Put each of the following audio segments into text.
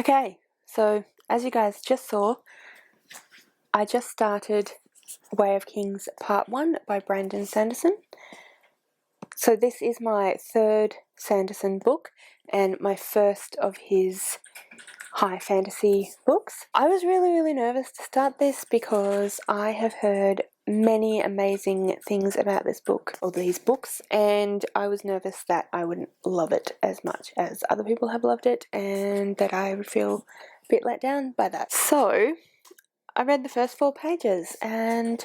Okay, so as you guys just saw, I just started Way of Kings Part 1 by Brandon Sanderson. So this is my third Sanderson book and my first of his high fantasy books. I was really nervous to start this because I have heard many amazing things about this book, or these books, and I was nervous that I wouldn't love it as much as other people have loved it and that I would feel a bit let down by that. So I read the first 4 pages and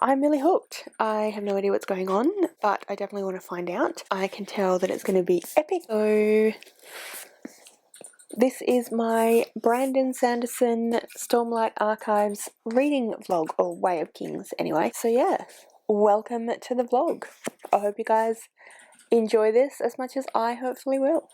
I'm really hooked. I have no idea what's going on, but I definitely want to find out. I can tell that it's going to be epic. So this is my Brandon Sanderson Stormlight Archives reading vlog, or Way of Kings anyway. So yeah, welcome to the vlog. I hope you guys enjoy this as much as I hopefully will.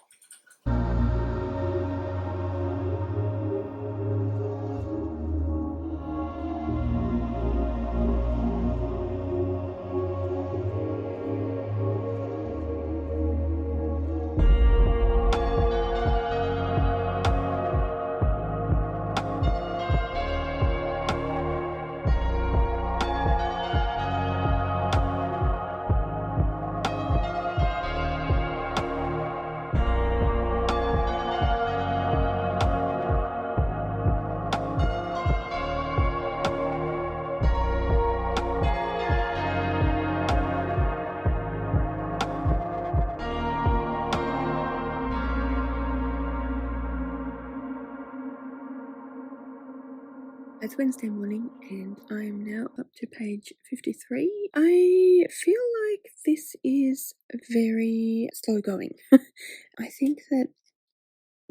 It's Wednesday morning and I am now up to page 53. I feel like this is very slow going. I think that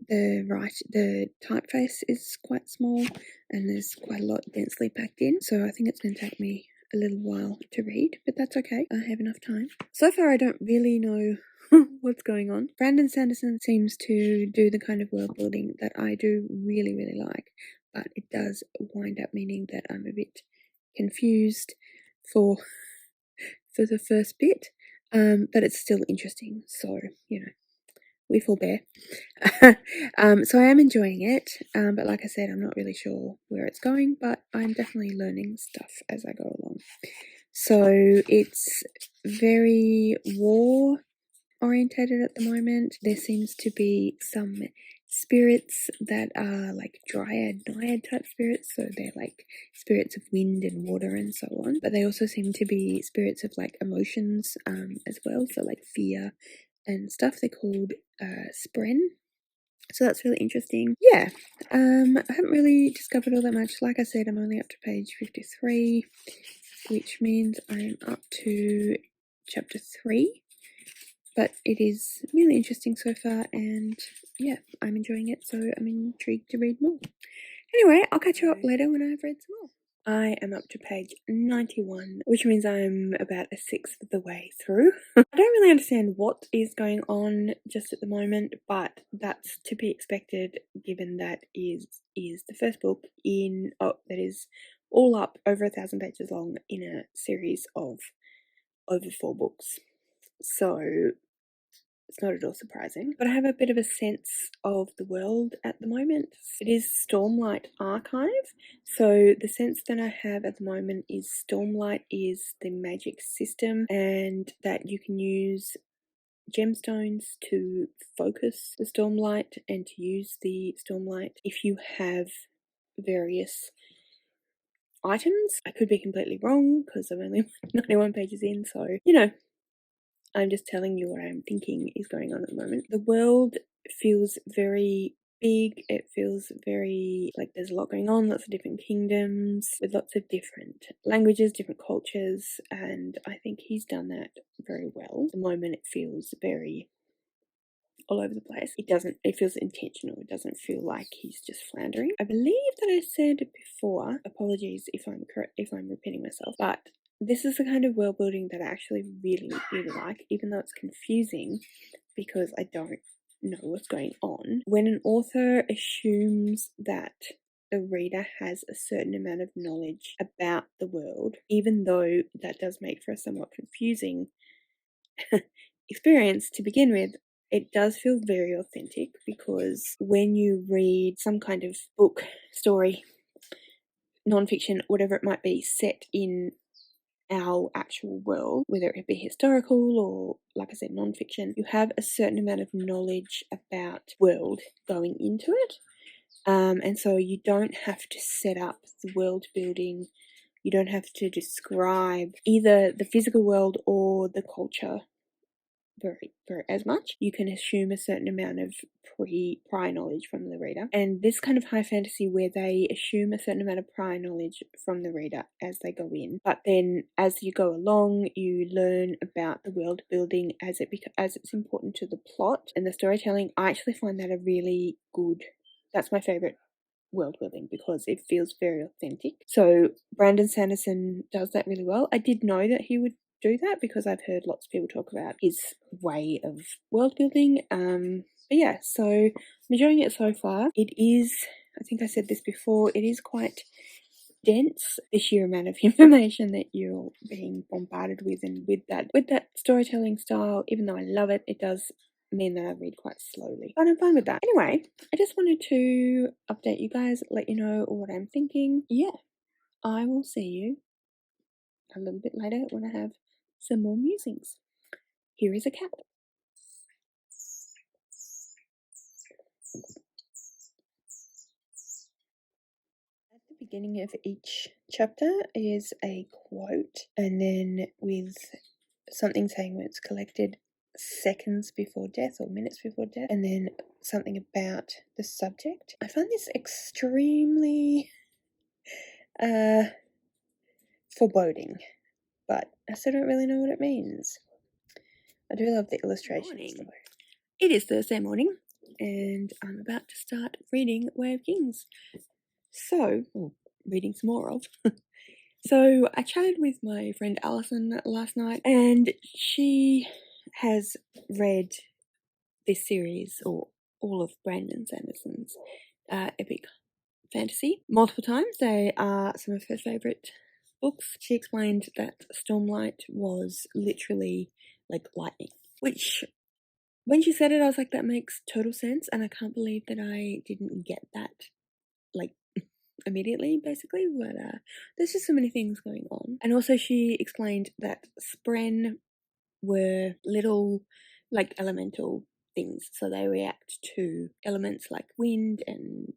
the typeface is quite small and there's quite a lot densely packed in, so I think it's going to take me a little while to read, but that's okay. I have enough time. So far I don't really know what's going on. Brandon Sanderson seems to do the kind of world building that I do really like, but it does wind up meaning that I'm a bit confused for the first bit, but it's still interesting, so you know, we forbear. So I am enjoying it, but like I said, I'm not really sure where it's going, but I'm definitely learning stuff as I go along. So it's very war orientated at the moment. There seems to be some spirits that are like dryad, naiad type spirits, so they're like spirits of wind and water and so on, but they also seem to be spirits of like emotions as well, so like fear and stuff. They're called spren, so that's really interesting. Yeah, I haven't really discovered all that much. Like I said, I'm only up to page 53, which means I'm up to chapter 3, but it is really interesting so far, and yeah, I'm enjoying it, so I'm intrigued to read more. Anyway, I'll catch you up later when I've read some more. I am up to page 91, which means I'm about a sixth of the way through. I don't really understand what is going on just at the moment, but that's to be expected given that is the first book in that is all up over 1,000 pages long in a series of over 4 books. So it's not at all surprising, but I have a bit of a sense of the world at the moment. It is Stormlight Archive, so the sense that I have at the moment is Stormlight is the magic system and that you can use gemstones to focus the Stormlight and to use the Stormlight if you have various items. I could be completely wrong because I'm only 91 pages in, so you know, I'm just telling you what I'm thinking is going on at the moment. The world feels very big. It feels very like there's a lot going on, lots of different kingdoms with lots of different languages, different cultures, and I think he's done that very well. At the moment it feels very all over the place. It feels intentional. It doesn't feel like he's just floundering. I believe that I said before, apologies if I'm repeating myself, but this is the kind of world building that I actually really like, even though it's confusing because I don't know what's going on. When an author assumes that the reader has a certain amount of knowledge about the world, even though that does make for a somewhat confusing experience to begin with, it does feel very authentic, because when you read some kind of book, story, non-fiction, whatever it might be, set in our actual world, whether it be historical or, like I said, non-fiction, you have a certain amount of knowledge about world going into it. And so you don't have to set up the world building. You don't have to describe either the physical world or the culture very as much. You can assume a certain amount of prior knowledge from the reader. And this kind of high fantasy, where they assume a certain amount of prior knowledge from the reader as they go in, but then as you go along, you learn about the world building as it's important to the plot and the storytelling. I actually find that a really good. That's my favorite world building, because it feels very authentic. So Brandon Sanderson does that really well. I did know that he would do that, because I've heard lots of people talk about his way of world building. But yeah, so I'm enjoying it so far. It is, I think I said this before, it is quite dense, the sheer amount of information that you're being bombarded with, and with that storytelling style. Even though I love it, it does mean that I read quite slowly, but I'm fine with that. Anyway, I just wanted to update you guys, let you know what I'm thinking. Yeah, I will see you a little bit later when I have some more musings. Here is a cat. At the beginning of each chapter is a quote, and then with something saying when it's collected seconds before death or minutes before death, and then something about the subject. I find this extremely foreboding, but I still don't really know what it means. I do love the illustrations though. It is Thursday morning, and I'm about to start reading Way of Kings. So, reading some more of. So, I chatted with my friend Alison last night, and she has read this series, or all of Brandon Sanderson's epic fantasy, multiple times. They are some of her favourite books. She explained that Stormlight was literally like lightning, which, when she said it, I was like, that makes total sense, and I can't believe that I didn't get that, like, immediately, basically. But there's just so many things going on. And also she explained that Spren were little, like, elemental things, so they react to elements like wind and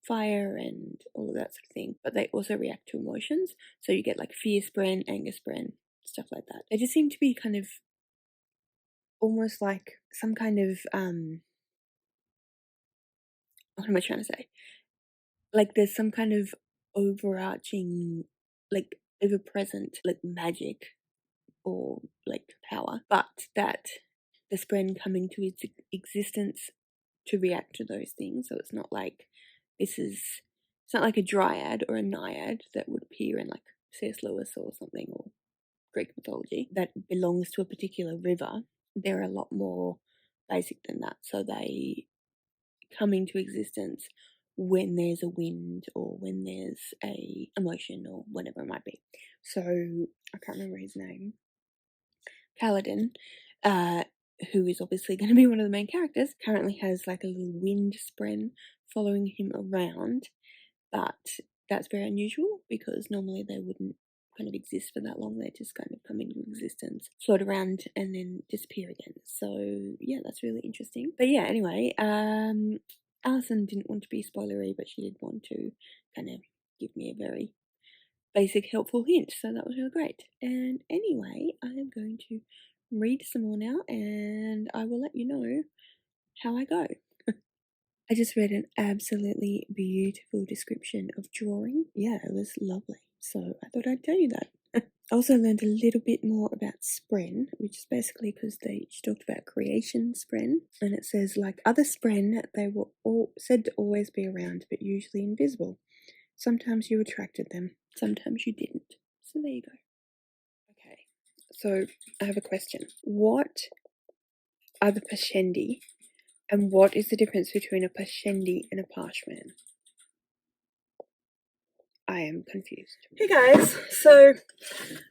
fire and all of that sort of thing, but they also react to emotions, so you get like fear Spren, anger Spren, stuff like that. They just seem to be kind of almost like some kind of what am I trying to say? Like there's some kind of overarching, like ever present, like magic or like power, but that the Spren coming to its existence to react to those things. So it's not like it's not like a dryad or a naiad that would appear in like C.S. Lewis or something, or Greek mythology, that belongs to a particular river. They're a lot more basic than that. So they come into existence when there's a wind or when there's a emotion or whatever it might be. So I can't remember his name. Kaladin, who is obviously going to be one of the main characters, currently has like a little wind Spren following him around, but that's very unusual because normally they wouldn't kind of exist for that long. They just kind of come into existence, float around, and then disappear again. So yeah, that's really interesting. But yeah, anyway, Alison didn't want to be spoilery, but she did want to kind of give me a very basic helpful hint, so that was really great. And anyway, I am going to read some more now, and I will let you know how I go. I just read an absolutely beautiful description of drawing. Yeah, it was lovely, so I thought I'd tell you that. I also learned a little bit more about Spren, which is basically because she talked about creation Spren, and it says, like other Spren, they were all said to always be around, but usually invisible. Sometimes you attracted them, sometimes you didn't. So there you go. Okay, so I have a question. What are the Pashendi, and what is the difference between a Pashendi and a Parshman? I am confused. Hey guys, so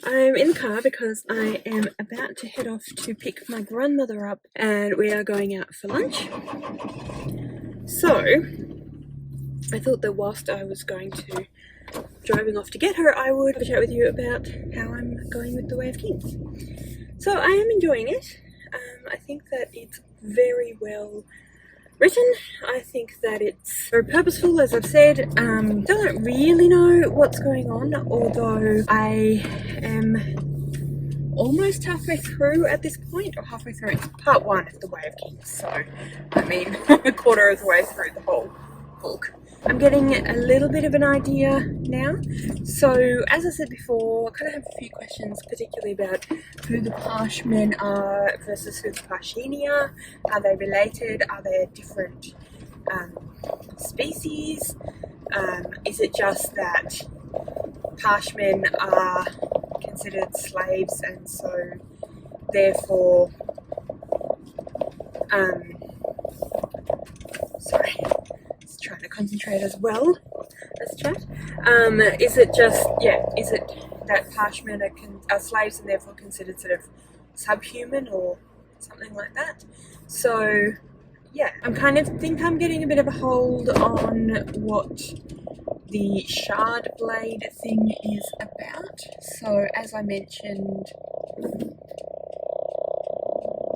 I'm in the car because I am about to head off to pick my grandmother up and we are going out for lunch. So I thought that whilst I was driving off to get her, I would chat with you about how I'm going with The Way of Kings. So I am enjoying it. I think that it's very well written. I think that it's very purposeful, as I've said. Don't really know what's going on, although I am almost halfway through at this point, or halfway through. It's part 1 of The Way of Kings, so I mean a quarter of the way through the whole book. I'm getting a little bit of an idea now. So as I said before, I kind of have a few questions, particularly about who the Parshmen are versus who the Parshini are. Are they related? Are they different species? Is it just that Parshmen are considered slaves and so therefore sorry, just trying to concentrate as well as chat. Is it just, is it that Parshmen are slaves and therefore considered sort of subhuman or something like that? So yeah, I'm kind of think I'm getting a bit of a hold on what the shard blade thing is about. So as I mentioned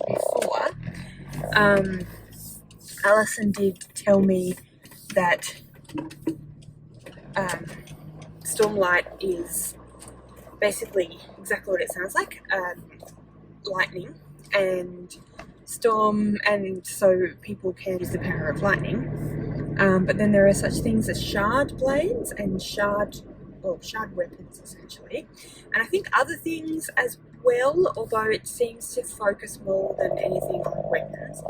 before, Alison did tell me that Stormlight is basically exactly what it sounds like, lightning and storm, and so people can use the power of lightning. But then there are such things as shard blades and shard weapons, essentially. And I think other things as well, although it seems to focus more than anything on weapons.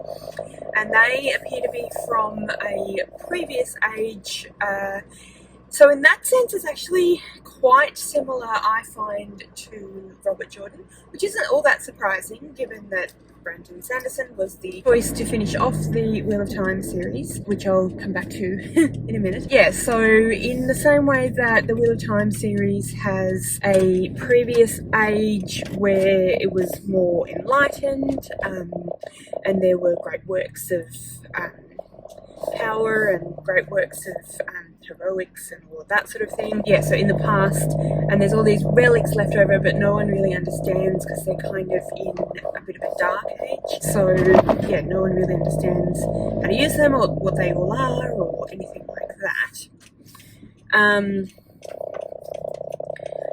And they appear to be from a previous age. So in that sense, it's actually quite similar, I find, to Robert Jordan, which isn't all that surprising, given that Brandon Sanderson was the choice to finish off the Wheel of Time series, which I'll come back to in a minute. Yeah, so in the same way that the Wheel of Time series has a previous age where it was more enlightened, and there were great works of power and great works of heroics and all of that sort of thing. Yeah, so in the past, and there's all these relics left over, but no one really understands because they're kind of in a bit of a dark age. So yeah, no one really understands how to use them or what they all are or anything like that.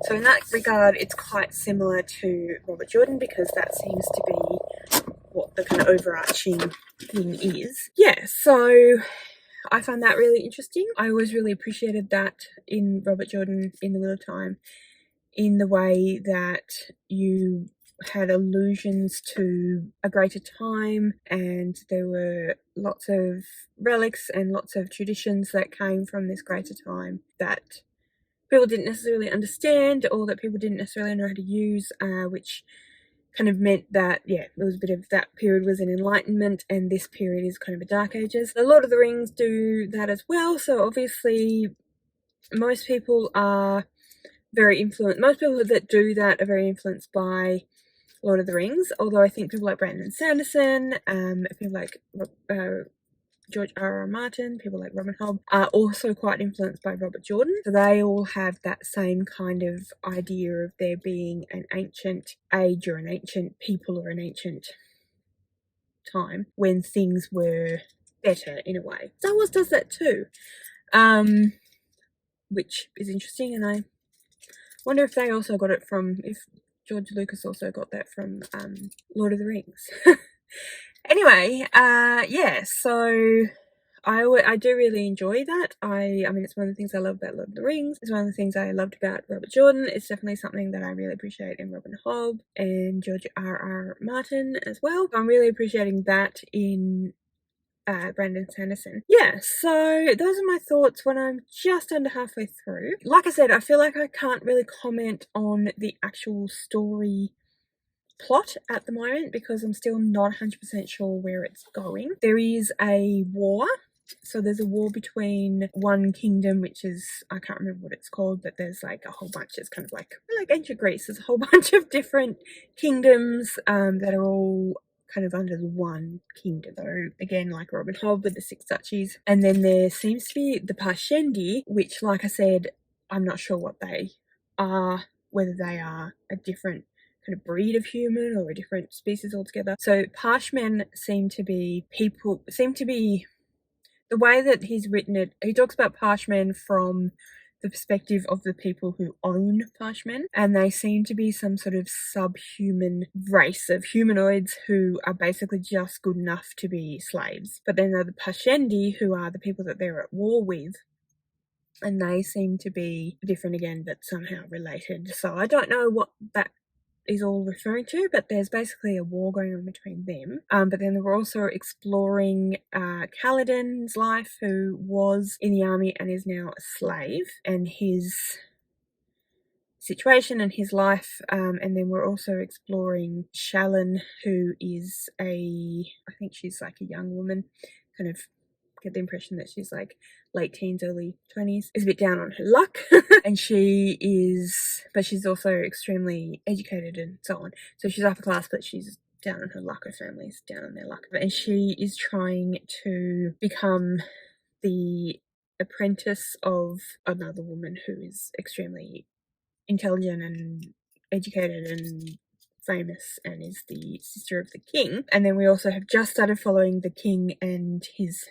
So in that regard, it's quite similar to Robert Jordan because that seems to be what the kind of overarching thing is. Yeah, so I found that really interesting. I always really appreciated that in Robert Jordan in The Wheel of Time, in the way that you had allusions to a greater time and there were lots of relics and lots of traditions that came from this greater time that people didn't necessarily understand or that people didn't necessarily know how to use, which kind of meant that, yeah, it was a bit of that period was an enlightenment and this period is kind of a dark ages. The Lord of the Rings do that as well, so obviously most people that do that are very influenced by Lord of the Rings, although I think people like Brandon Sanderson, people like George R.R. Martin, people like Robin Hobb are also quite influenced by Robert Jordan. So they all have that same kind of idea of there being an ancient age or an ancient people or an ancient time when things were better in a way. Star Wars does that too, which is interesting, and I wonder if they also got it from, if George Lucas also got that from Lord of the Rings. Anyway, yeah, so I do really enjoy that. I mean, it's one of the things I love about Lord of the Rings. It's one of the things I loved about Robert Jordan. It's definitely something that I really appreciate in Robin Hobb and George R.R. Martin as well. I'm really appreciating that in Brandon Sanderson. Yeah, so those are my thoughts when I'm just under halfway through. Like I said, I feel like I can't really comment on the actual story plot at the moment because I'm still not 100% sure where it's going. There is a war So there's a war between one kingdom, which is, I can't remember what it's called, but there's like a whole bunch. It's kind of like ancient Greece. There's a whole bunch of different kingdoms that are all kind of under the one kingdom. So again, like Robin Hood with the six duchies. And then there seems to be the Parshendi, which, like I said, I'm not sure what they are, whether they are a different kind of breed of human or a different species altogether. So Parshmen seem to be the way that he's written it, he talks about Parshmen from the perspective of the people who own Parshmen, and they seem to be some sort of subhuman race of humanoids who are basically just good enough to be slaves. But then there are the Parshendi, who are the people that they're at war with, and they seem to be different again, but somehow related. So I don't know what that is all referring to, but there's basically a war going on between them. But then they were also exploring Kaladin's life, who was in the army and is now a slave, and his situation and his life. And then we're also exploring Shalyn, who is I think she's like a young woman, kind of get the impression that she's like late teens, early 20s, is a bit down on her luck. And but she's also extremely educated and so on. So she's upper class, but she's down on her luck. Her family's down on their luck. And she is trying to become the apprentice of another woman who is extremely intelligent and educated and famous and is the sister of the king. And then we also have just started following the king and his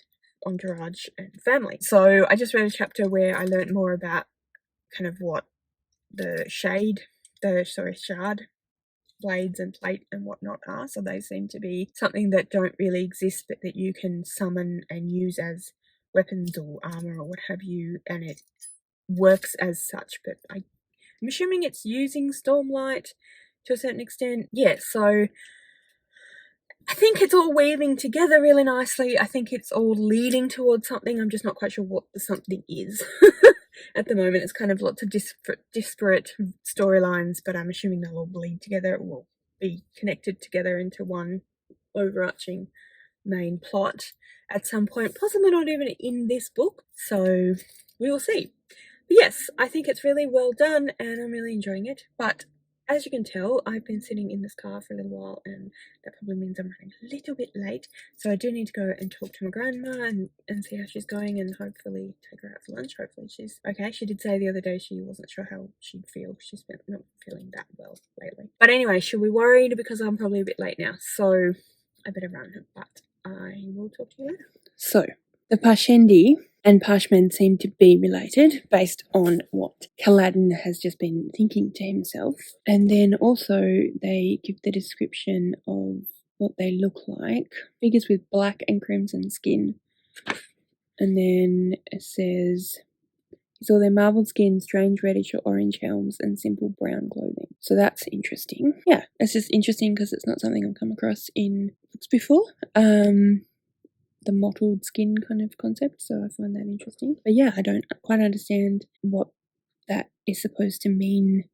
entourage and family. So I just read a chapter where I learned more about kind of what the shard blades and plate and whatnot are. So they seem to be something that don't really exist, but that you can summon and use as weapons or armor or what have you, and it works as such. But I'm assuming it's using Stormlight to a certain extent. Yeah, so I think it's all weaving together really nicely. I think it's all leading towards something. I'm just not quite sure what the something is. At the moment, it's kind of lots of disparate storylines, but I'm assuming they'll all bleed together. It will be connected together into one overarching main plot at some point, possibly not even in this book. So we will see. But yes, I think it's really well done and I'm really enjoying it. But as you can tell, I've been sitting in this car for a little while and that probably means I'm running a little bit late. So I do need to go and talk to my grandma and see how she's going and hopefully take her out for lunch. Hopefully she's okay. She did say the other day she wasn't sure how she'd feel. She's been not feeling that well lately. But anyway, she'll be worried because I'm probably a bit late now. So I better run. But I will talk to you later. So, the Parshendi and Parshmen seem to be related based on what Kaladin has just been thinking to himself. And then also they give the description of what they look like. Figures with black and crimson skin. And then it says, he saw their marbled skin, strange reddish or orange helms, and simple brown clothing. So that's interesting. Yeah, it's just interesting because it's not something I've come across in books before. The mottled skin kind of concept, so I find that interesting. But yeah, I don't quite understand what that is supposed to mean.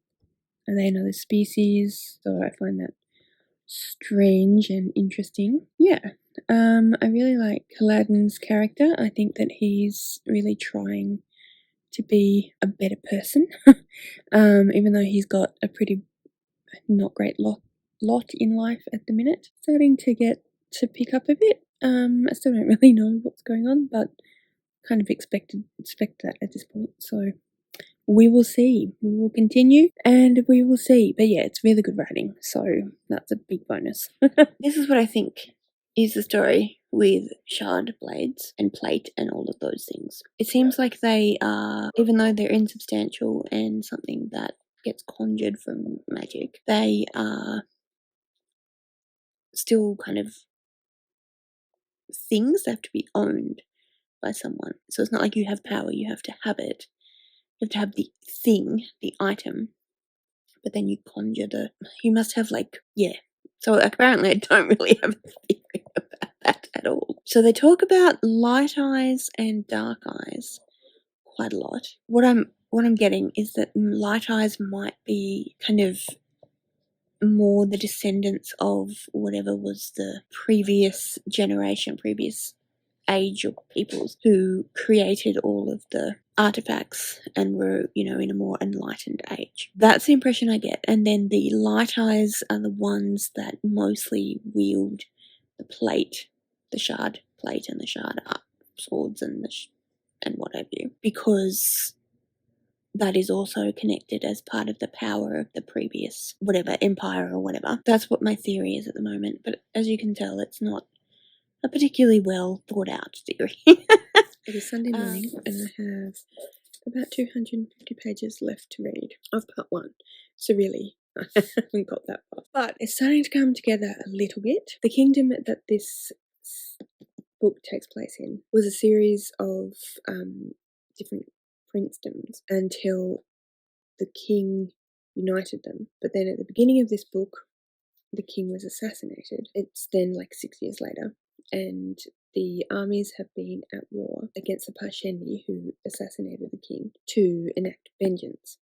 Are they another species? So I find that strange and interesting. Yeah. I really like Kaladin's character. I think that he's really trying to be a better person. Even though he's got a pretty not great lot in life at the minute. Starting to get to pick up a bit. I still don't really know what's going on, but kind of expect that at this point. So we will see. We will continue and we will see. But yeah, it's really good writing, so that's a big bonus. This is what I think is the story with shard blades and plate and all of those things. It seems like they are, even though they're insubstantial and something that gets conjured from magic, they are still kind of things that have to be owned by someone. So it's not like you have power, you have to have it. You have to have the thing, the item, but then you conjure you must have so apparently I don't really have a theory about that at all. So they talk about light eyes and dark eyes quite a lot. What I'm getting is that light eyes might be kind of more the descendants of whatever was the previous generation, previous age of peoples who created all of the artifacts and were, in a more enlightened age. That's the impression I get. And then the light eyes are the ones that mostly wield the plate, the shard plate and the shard swords and what have you, because that is also connected as part of the power of the previous whatever empire or whatever. That's what my theory is at the moment, but as you can tell, it's not a particularly well thought out theory. It is Sunday morning and I have about 250 pages left to read of part 1. So really, I haven't got that far. But it's starting to come together a little bit. The kingdom that this book takes place in was a series of different princedoms until the king united them. But then at the beginning of this book, the king was assassinated. It's then like 6 years later, and the armies have been at war against the Parshendi who assassinated the king to enact vengeance.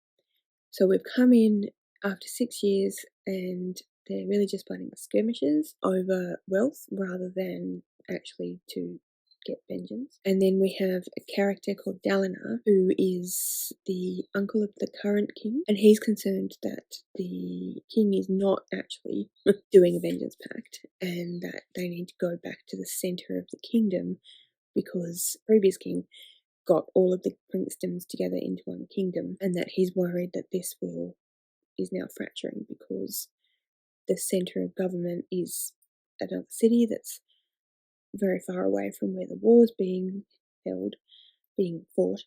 So we've come in after 6 years and they're really just fighting skirmishes over wealth rather than actually to get vengeance. And then we have a character called Dalinar, who is the uncle of the current king, and he's concerned that the king is not actually doing a vengeance pact and that they need to go back to the center of the kingdom because the previous king got all of the princedoms together into one kingdom, and that he's worried that this is now fracturing because the center of government is another city that's very far away from where the war is being fought,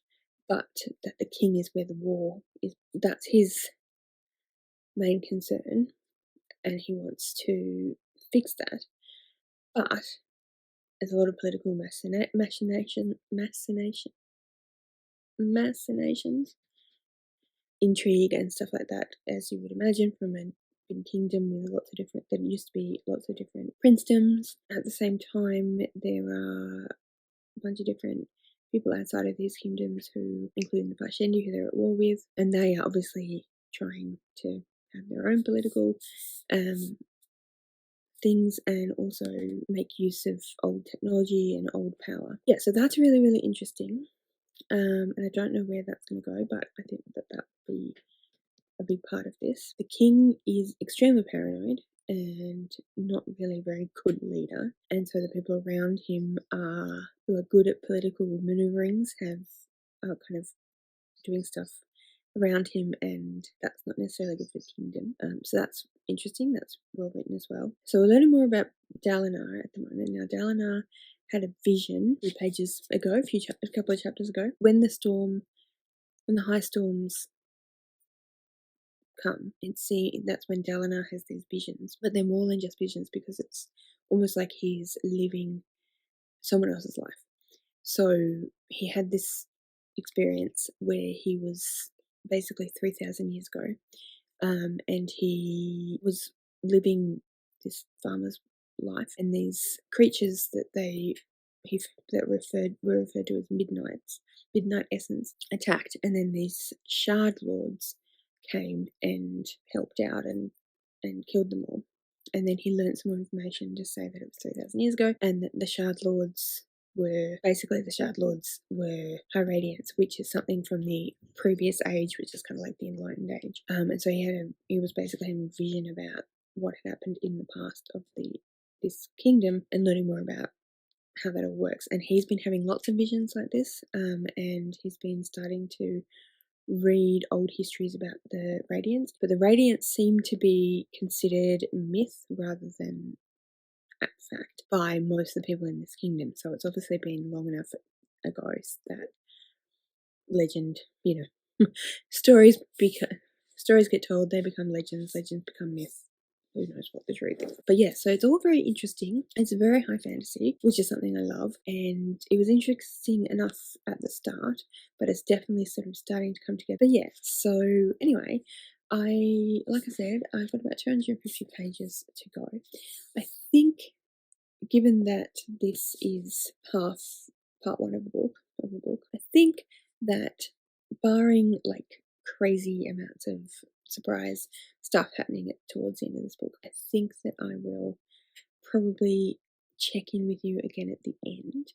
but that the king is where the war is. That's his main concern, and he wants to fix that. But there's a lot of political machinations, intrigue, and stuff like that, as you would imagine from a big kingdom with there used to be lots of different princedoms. At the same time, there are a bunch of different people outside of these kingdoms who, including the Parshendi, who they're at war with, and they are obviously trying to have their own political things and also make use of old technology and old power. Yeah, so that's really, really interesting. And I don't know where that's going to go, but I think that would be a big part of this. The king is extremely paranoid and not really a very good leader, and so the people around him who are good at political maneuverings are kind of doing stuff around him, and that's not necessarily good for the kingdom. So that's interesting. That's well written as well. So we're learning more about Dalinar at the moment. Now Dalinar had a vision a few pages ago, a couple of chapters ago, when the high storms come, and that's when Dalinar has these visions, but they're more than just visions because it's almost like he's living someone else's life. So he had this experience where he was basically 3,000 years ago, and he was living this farmer's life, and these creatures that were referred to as midnight essence attacked, and then these shard lords came and helped out and killed them all. And then he learned some more information to say that it was 3,000 years ago, and that the shard lords were high radiance, which is something from the previous age, which is kind of like the enlightened age. And so he was basically having a vision about what had happened in the past of this kingdom and learning more about how that all works. And he's been having lots of visions like this, and he's been starting to read old histories about the Radiants, but the Radiants seem to be considered myth rather than fact by most of the people in this kingdom. So it's obviously been long enough ago that legend, stories get told, they become legends become myth. Who knows what the truth is. But yeah, so it's all very interesting. It's a very high fantasy, which is something I love, and it was interesting enough at the start, but it's definitely sort of starting to come together. But yeah, so anyway, like I said, I've got about 250 pages to go. I think, given that this is part one of the book, I think that, barring like crazy amounts of surprise stuff happening towards the end of this book, I think that I will probably check in with you again at the end.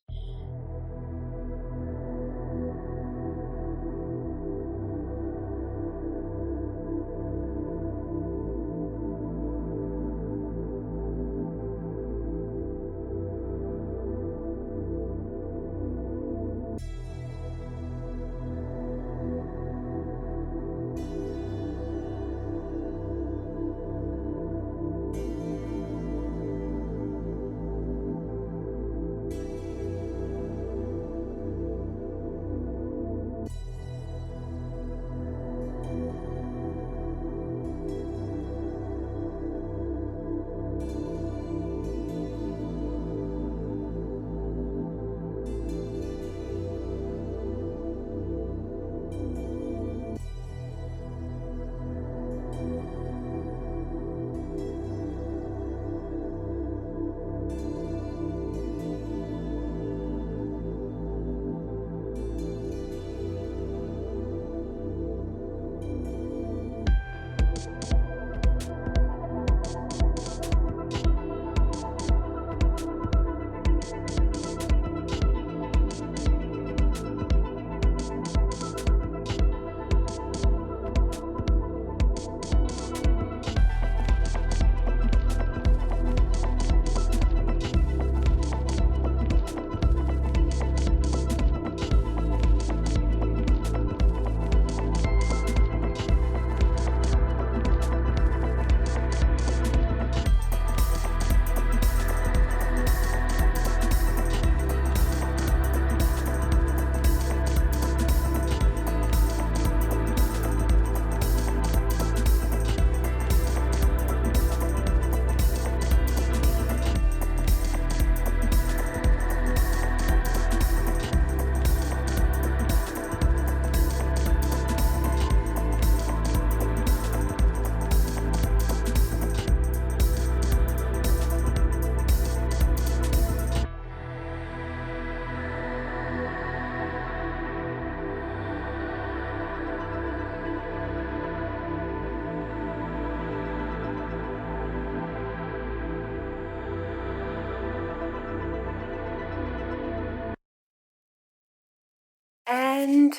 And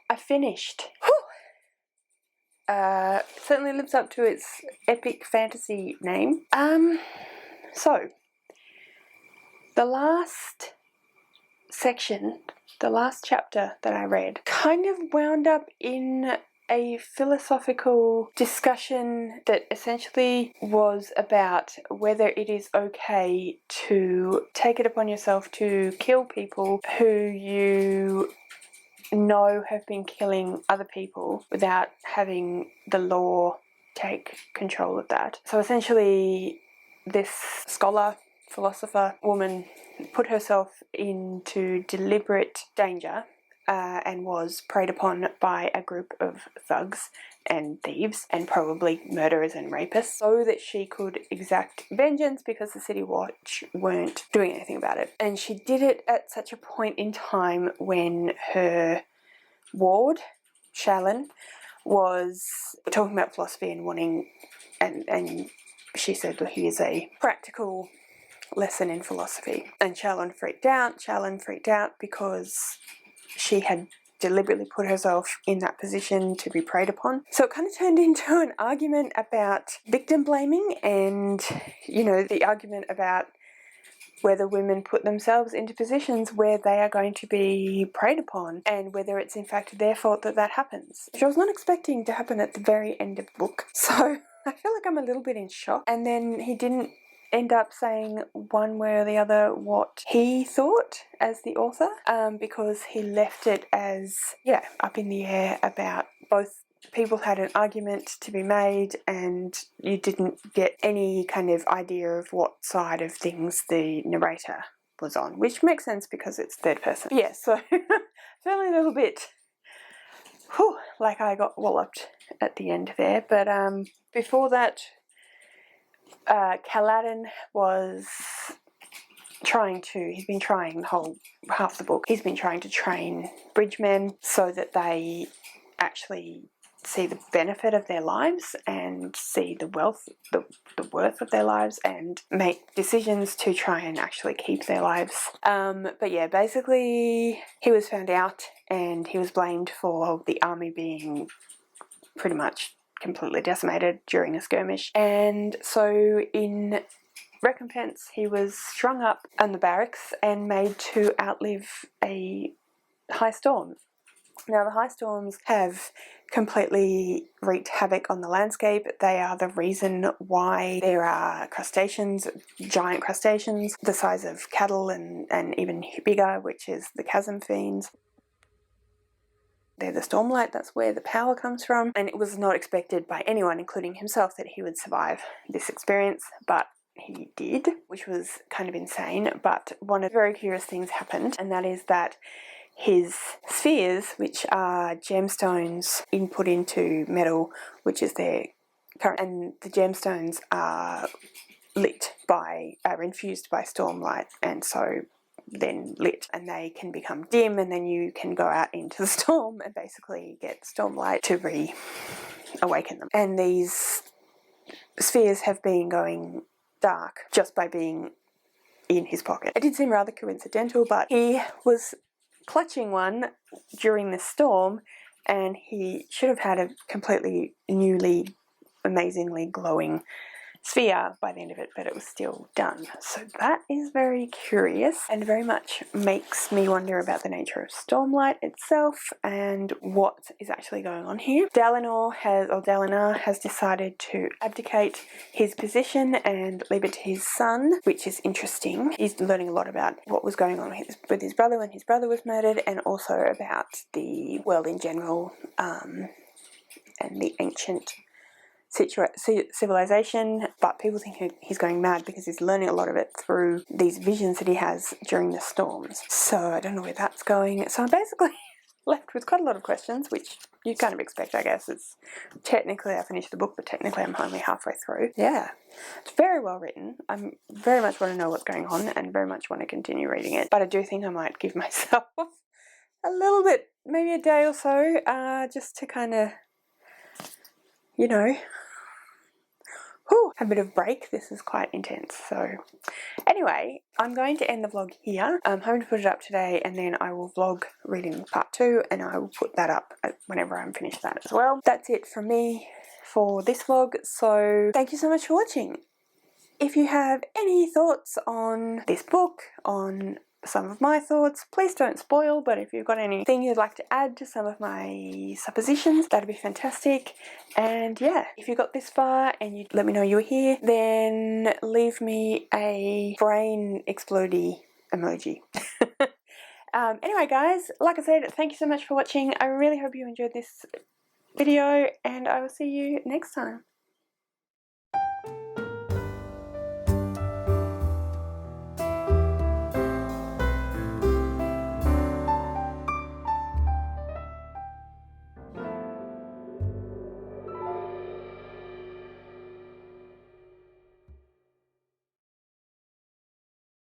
I finished. Certainly lives up to its epic fantasy name. So the last section, the last chapter that I read, kind of wound up in a philosophical discussion that essentially was about whether it is okay to take it upon yourself to kill people who you know have been killing other people without having the law take control of that. So essentially this scholar, philosopher, woman put herself into deliberate danger and was preyed upon by a group of thugs and thieves and probably murderers and rapists so that she could exact vengeance because the City Watch weren't doing anything about it. And she did it at such a point in time when her ward, Shalyn, was talking about philosophy and wanting, and she said, well, here's a practical lesson in philosophy. And Shalyn freaked out because she had deliberately put herself in that position to be preyed upon. So it kind of turned into an argument about victim blaming and, you know, the argument about whether women put themselves into positions where they are going to be preyed upon and whether it's in fact their fault that that happens, which I was not expecting to happen at the very end of the book. So I feel like I'm a little bit in shock. And then he didn't end up saying one way or the other what he thought as the author, because he left it as, up in the air about both people had an argument to be made and you didn't get any kind of idea of what side of things the narrator was on, which makes sense because it's third person. Yeah, so feeling a little bit like I got walloped at the end there. But before that, Kaladin was he's been trying the whole half the book, he's been trying to train bridgemen so that they actually see the benefit of their lives and see the worth of their lives and make decisions to try and actually keep their lives. But yeah, basically he was found out and he was blamed for the army being pretty much completely decimated during a skirmish, and so in recompense he was strung up in the barracks and made to outlive a high storm. Now, the high storms have completely wreaked havoc on the landscape. They are the reason why there are crustaceans, giant crustaceans, the size of cattle and even bigger, which is the chasm fiends. They're the stormlight, that's where the power comes from, and it was not expected by anyone, including himself, that he would survive this experience, but he did, which was kind of insane. But one of the very curious things happened, and that is that his spheres, which are gemstones input into metal, which is their current, and the gemstones are infused by stormlight, and so then lit, and they can become dim, and then you can go out into the storm and basically get stormlight to reawaken them. And these spheres have been going dark just by being in his pocket. It did seem rather coincidental, but he was clutching one during the storm, and he should have had a completely newly, amazingly glowing sphere by the end of it, but it was still done. So that is very curious and very much makes me wonder about the nature of stormlight itself and what is actually going on here. Dalinar has decided to abdicate his position and leave it to his son, which is interesting. He's learning a lot about what was going on with his brother when his brother was murdered, and also about the world in general, and the ancient civilization. But people think he's going mad because he's learning a lot of it through these visions that he has during the storms. So I don't know where that's going. So I'm basically left with quite a lot of questions, which you kind of expect, I guess. It's technically, I finished the book, but technically I'm only halfway through. Yeah, it's very well written. I very much want to know what's going on and very much want to continue reading it. But I do think I might give myself a little bit, maybe a day or so, just to kind of, you know, a bit of break. This is quite intense. So anyway, I'm going to end the vlog here. I'm hoping to put it up today, and then I will vlog reading part 2, and I will put that up whenever I'm finished that as well. That's it from me for this vlog, so thank you so much for watching. If you have any thoughts on this book, on some of my thoughts, please don't spoil, but if you've got anything you'd like to add to some of my suppositions, that'd be fantastic. And yeah, if you got this far and you let me know you were here, then leave me a brain explodey emoji. Anyway guys, like I said, thank you so much for watching. I really hope you enjoyed this video, and I will see you next time.